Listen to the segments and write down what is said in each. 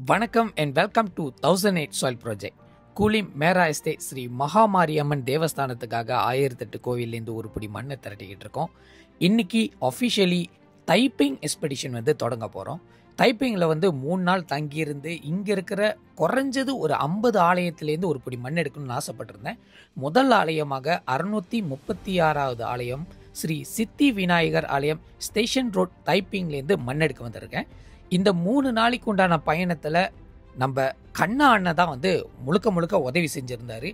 வணக்கம் and welcome to 1008 soil project. Kulim Mera estate Sri Mahamariamman தேவஸ்தானத்துக்காக 1008 கோவிலேருந்து ஒரு பிடி மண்ணை திரட்டிக்கிட்டு இருக்கோம். இன்னைக்கு அஃபிஷியலி தைப்பிங் எக்ஸ்பெடிஷன் தொடங்க போகிறோம். தைப்பிங்கில் 3 நாள் தங்கியிருந்து இங்கே இருக்கிற குறைஞ்சது ஒரு 50 ஆலயத்திலேருந்து ஒரு பிடி மண் எடுக்கணும்னு ஆசைப்பட்டிருந்தேன். முதல் ஆலயமாக 636வது ஆலயம் ஸ்ரீ சித்தி விநாயகர் ஆலயம் ஸ்டேஷன் ரோட் தைப்பிங்லேருந்து மண் எடுக்க வந்திருக்கேன். இந்த 3 நாளைக்கு உண்டான பயணத்தில் நம்ம கண்ணா அண்ணன் தான் முழுக்க முழுக்க உதவி செஞ்சுருந்தார்.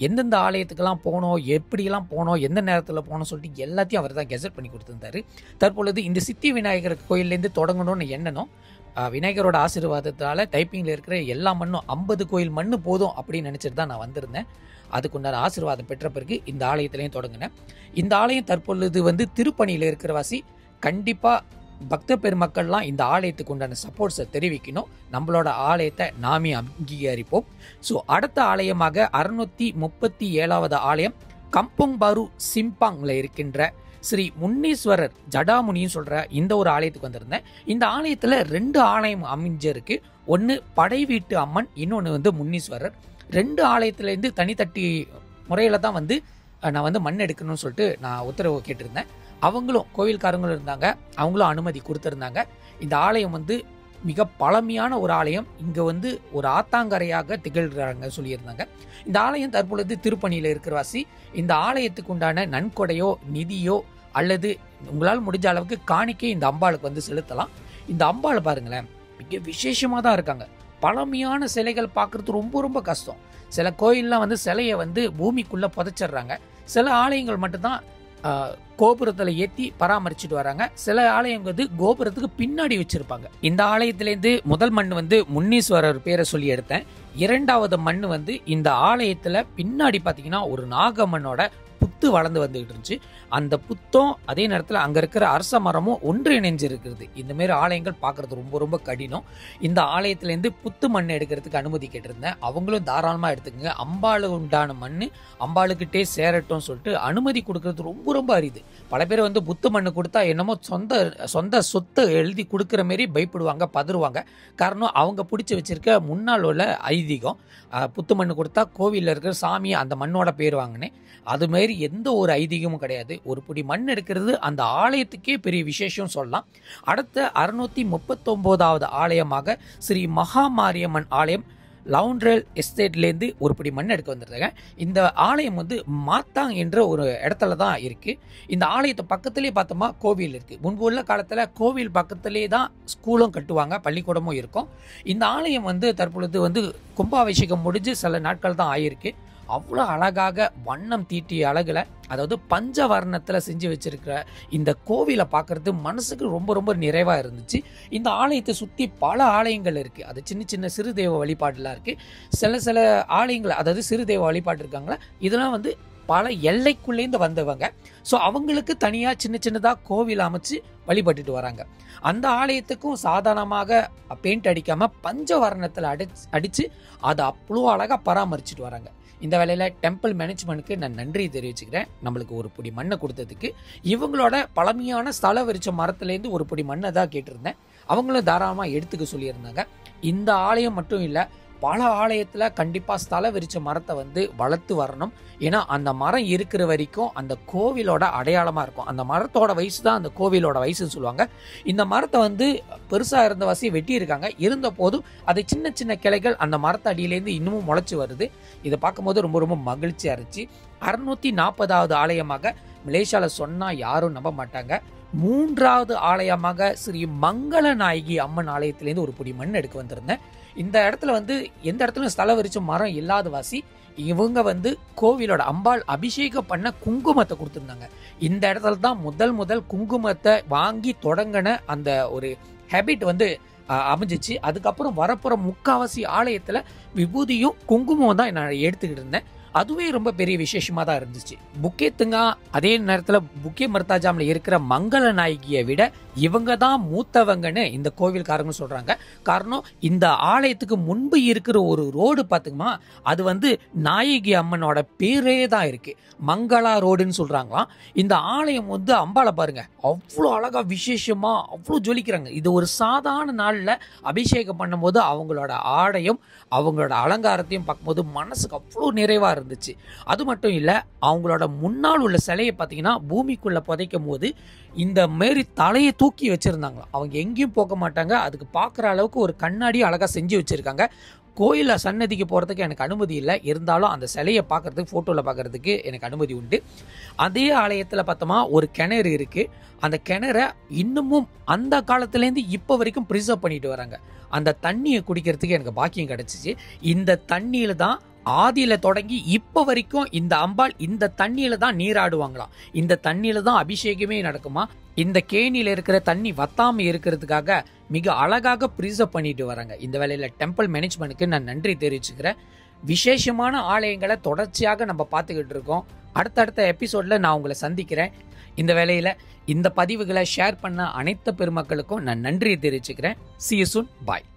எந்தெந்த ஆலயத்துக்கெல்லாம் போனோம், எப்படியெல்லாம் போனோம், எந்த நேரத்தில் போனோம் சொல்லிட்டு எல்லாத்தையும் அவர் தான் கெசட் பண்ணி கொடுத்துருந்தாரு. தற்பொழுது இந்த சித்தி விநாயகர் கோயிலேருந்து தொடங்கணும்னு எண்ணணும். விநாயகரோட ஆசீர்வாதத்தால் டைப்பிங்கில் இருக்கிற எல்லா மண்ணும் 50 கோயில் மண் போதும் அப்படின்னு நினச்சிட்டு தான் நான் வந்திருந்தேன். அதுக்குண்டான ஆசீர்வாதம் பெற்ற பிறகு இந்த ஆலயத்திலையும் தொடங்கினேன். இந்த ஆலயம் தற்பொழுது திருப்பணியில் இருக்கிறவாசி கண்டிப்பாக பக்த பெருமக்கள்லாம் இந்த ஆலயத்துக்கு உண்டான சப்போர்ட்ஸை தெரிவிக்கணும். நம்மளோட ஆலயத்தை நாமே அங்கீகரிப்போம். ஸோ அடுத்த ஆலயமாக 637வது ஆலயம் கம்பங் பாரு சிம்பாங்கில் இருக்கின்ற ஸ்ரீ முன்னீஸ்வரர் ஜடாமுனின்னு சொல்கிற இந்த ஒரு ஆலயத்துக்கு வந்திருந்தேன். இந்த ஆலயத்தில் 2 ஆலயம் அமைஞ்சிருக்கு. ஒன்று படை வீட்டு அம்மன், இன்னொன்று முன்னீஸ்வரர். 2 ஆலயத்துலேருந்து தனித்தட்டி முறையில் தான் நான் மண் எடுக்கணும்னு சொல்லிட்டு நான் உத்தரவு கேட்டிருந்தேன். அவங்களும் கோவில்காரங்களும் இருந்தாங்க, அவங்களும் அனுமதி கொடுத்துருந்தாங்க. இந்த ஆலயம் மிக பழமையான ஒரு ஆலயம். இங்கே ஒரு ஆத்தாங்கரையாக திகழ்கிறாங்க சொல்லியிருந்தாங்க. இந்த ஆலயம் தற்பொழுது திருப்பணியில் இருக்கிறவாசி இந்த ஆலயத்துக்கு உண்டான நன்கொடையோ நிதியோ அல்லது உங்களால் முடிஞ்ச அளவுக்கு காணிக்கை இந்த அம்பாளுக்கு செலுத்தலாம். இந்த அம்பாள் பாருங்களேன், மிக விசேஷமாக தான் இருக்காங்க. பழமையான சிலைகள் பார்க்குறது ரொம்ப ரொம்ப கஷ்டம். சில கோயிலெலாம் சிலையை பூமிக்குள்ளே புதைச்சிடுறாங்க. சில ஆலயங்கள் மட்டும்தான் கோபுரத்தில் ஏற்றி பராமரிச்சுட்டு வராங்க. சில ஆலயங்கள் கோபுரத்துக்கு பின்னாடி வச்சிருப்பாங்க. இந்த ஆலயத்திலேருந்து முதல் மண் முன்னீஸ்வரர் பேரை சொல்லி எடுத்தேன். 2வது மண் இந்த ஆலயத்தில் பின்னாடி பார்த்தீங்கன்னா ஒரு நாகம்மனோட புத்து வளர்ந்து வந்துகிட்டு இருந்துச்சு. அந்த புத்தம் அதே நேரத்தில் அங்கே இருக்கிற அரச மரமும் ஒன்றிணைஞ்சு இருக்கிறது. இந்த மாதிரி ஆலயங்கள் பார்க்கறது ரொம்ப ரொம்ப கடினம். இந்த ஆலயத்திலேருந்து புத்து மண் எடுக்கிறதுக்கு அனுமதி கேட்டிருந்தேன். அவங்களும் தாராளமாக எடுத்துக்கோங்க, அம்பாளு உண்டான மண் அம்பாளுக்கிட்டே சேரட்டும் சொல்லிட்டு அனுமதி கொடுக்கறது ரொம்ப ரொம்ப அரிது. பல பேர் புத்து மண் கொடுத்தா என்னமோ சொந்த சொத்தை எழுதி கொடுக்குற மாரி பயப்படுவாங்க, பதறுவாங்க. காரணம் அவங்க பிடிச்சி வச்சிருக்க முன்னால் உள்ள ஐதீகம். புத்து மண் கொடுத்தா கோவிலில் இருக்கிற சாமி அந்த மண்ணோட பேர் வாங்கினேன். அதுமாரி எந்த ஒரு ஐதீகமும் கிடையாது. ஒரு பிடி மண் எடுக்கிறது அந்த ஆலயத்துக்கே பெரிய விசேஷம் சொல்லலாம். அடுத்த 639வது ஆலயமாக ஸ்ரீ மகாமாரியம்மன் ஆலயம் லவுண்ட்ரேல் எஸ்டேட்லேருந்து ஒரு பிடி மண் எடுக்க வந்துருக்காங்க. இந்த ஆலயம் மாத்தாங் என்ற ஒரு இடத்துல தான் இருக்குது. இந்த ஆலயத்தை பக்கத்துலேயே பார்த்தோமா கோவில் இருக்குது. முன்பு உள்ள காலத்தில் கோவில் பக்கத்துலேயே தான் ஸ்கூலும் கட்டுவாங்க, பள்ளிக்கூடமும் இருக்கும். இந்த ஆலயம் தற்பொழுது கும்பாபிஷேகம் முடிஞ்சு சில நாட்கள் தான் ஆகியிருக்கு. அவ்வளோ அழகாக வண்ணம் தீட்டிய அழகில், அதாவது பஞ்சவர்ணத்தில் செஞ்சு வச்சிருக்கிற இந்த கோவிலை பார்க்கறது மனசுக்கு ரொம்ப ரொம்ப நிறைவாக இருந்துச்சு. இந்த ஆலயத்தை சுற்றி பல ஆலயங்கள் இருக்குது. அது சின்ன சின்ன சிறு தெய்வ வழிபாடுலாம் இருக்குது. சில ஆலயங்கள், அதாவது சிறு தெய்வ வழிபாடு இருக்காங்களா, இதெல்லாம் பல எல்லைக்குள்ளேருந்து வந்தவங்க. ஸோ அவங்களுக்கு தனியாக சின்ன சின்னதாக கோவில் அமைச்சு வழிபட்டுட்டு வராங்க. அந்த ஆலயத்துக்கும் சாதாரணமாக பெயிண்ட் அடிக்காமல் பஞ்சவர்ணத்தில் அடித்து அதை அவ்வளோ அழகாக பராமரிச்சுட்டு வராங்க. இந்த வேலையில் டெம்பிள் மேனேஜ்மெண்ட்டுக்கு நான் நன்றி தெரிவிச்சுக்கிறேன். நம்மளுக்கு ஒரு பிடி மண்ணை கொடுத்ததுக்கு. இவங்களோட பழமையான ஸ்தல விருட்ச மரத்துலேருந்து ஒரு பிடி மண்ணை தான் கேட்டிருந்தேன். அவங்களும் தாராளமாக எடுத்துக்க சொல்லியிருந்தாங்க. இந்த ஆலயம் மட்டும் இல்லை, பல ஆலயத்தில் கண்டிப்பாக ஸ்தல விருட்ச மரத்தை வளர்த்து வரணும். ஏன்னா அந்த மரம் இருக்கிற வரைக்கும் அந்த கோவிலோட அடையாளமாக இருக்கும். அந்த மரத்தோட வயசு தான் அந்த கோவிலோட வயசுன்னு சொல்லுவாங்க. இந்த மரத்தை பெருசாக இருந்த வசி வெட்டி இருக்காங்க. இருந்த போதும் அது சின்ன சின்ன கிளைகள் அந்த மரத்து அடியிலேருந்து இன்னமும் முளைச்சி வருது. இதை பார்க்கும்போது ரொம்ப ரொம்ப மகிழ்ச்சியாக இருந்துச்சு. 640வது ஆலயமாக மலேசியாவில் சொன்னால் யாரும் நம்ப மாட்டாங்க, 3வது ஆலயமாக ஸ்ரீ மங்கள நாயகி அம்மன் ஆலயத்திலேருந்து ஒரு பிடி மண் எடுக்க வந்திருந்தேன். இந்த இடத்துல எந்த இடத்துலையும் ஸ்தல விருட்ச மரம் இல்லாத வாசி இவங்க கோவிலோட அம்பாள் அபிஷேகம் பண்ண குங்குமத்தை கொடுத்துருந்தாங்க. இந்த இடத்துல தான் முதல் குங்குமத்தை வாங்கி தொடங்கின அந்த ஒரு ஹேபிட் அமைஞ்சிச்சு. அதுக்கப்புறம் வரப்புற முக்காவாசி ஆலயத்தில் விபூதியும் குங்குமம் தான் நான் எடுத்துக்கிட்டு இருந்தேன். அதுவே ரொம்ப பெரிய விசேஷமா தான் இருந்துச்சு. புக்கேத்துங்கா அதே நேரத்துல புக்கே மர்தாஜாம்ல இருக்கிற மங்கள நாயகியை விட இவங்க தான் மூத்தவங்கன்னு இந்த கோவில்காரங்க சொல்றாங்க. காரணம், இந்த ஆலயத்துக்கு முன்பு இருக்கிற ஒரு ரோடு பாத்துக்குமா, அது நாயகி அம்மனோட பேரே தான் இருக்கு, மங்களா ரோடுன்னு சொல்றாங்களாம். இந்த ஆலயம் அம்பாளை பாருங்க, அவ்வளோ அழகா விசேஷமா அவ்வளோ ஜொலிக்கிறாங்க. இது ஒரு சாதாரண நாள்ல அபிஷேகம் பண்ணும்போது அவங்களோட ஆடையும் அவங்களோட அலங்காரத்தையும் பார்க்கும்போது மனசுக்கு அவ்வளோ நிறைவா இருந்துச்சு. அது மட்டும் இல்ல, அவங்களோட முன்னால் உள்ள சிலையை பார்த்தீங்கன்னா பூமிக்குள்ள புதைக்கும் போது இந்த மாரி தலையை தூக்கி வச்சிருந்தாங்களாம். அவங்க எங்கேயும் போக மாட்டாங்க. அதுக்கு பார்க்குற அளவுக்கு ஒரு கண்ணாடி அழகா செஞ்சு வச்சிருக்காங்க. கோயில சன்னதிக்கு போகிறதுக்கு எனக்கு அனுமதி இல்லை, இருந்தாலும் அந்த சிலையை பார்க்கறதுக்கு ஃபோட்டோவில் பார்க்கறதுக்கு எனக்கு அனுமதி உண்டு. அதே ஆலயத்தில் பார்த்தோமா ஒரு கிணறு இருக்கு. அந்த கிணறை இன்னமும் அந்த காலத்துலேருந்து இப்போ வரைக்கும் ப்ரிசர்வ் பண்ணிட்டு வராங்க. அந்த தண்ணியை குடிக்கிறதுக்கு எனக்கு பாக்கியம் கிடைச்சிச்சு. இந்த தண்ணியில தான் ஆதியில தொடங்கி இப்ப வரைக்கும் இந்த அம்பாள் இந்த தண்ணியில தான் நீராடுவாங்களாம். இந்த தண்ணியில தான் அபிஷேகமே நடக்குமா. இந்த கேணியில இருக்கிற தண்ணி வத்தாம இருக்கிறதுக்காக மிக அழகாக ப்ரிசர்வ் பண்ணிட்டு வராங்க. இந்த வேலையில டெம்பிள் மேனேஜ்மெண்ட்டுக்கு நான் நன்றி தெரிவிச்சுக்கிறேன். விசேஷமான ஆலயங்களை தொடர்ச்சியாக நம்ம பார்த்துக்கிட்டு இருக்கோம். அடுத்தடுத்த எபிசோட்ல நான் உங்களை சந்திக்கிறேன். இந்த வேலையில இந்த பதிவுகளை ஷேர் பண்ண அனைத்து பெருமக்களுக்கும் நான் நன்றி தெரிவிச்சுக்கிறேன். See you soon. Bye.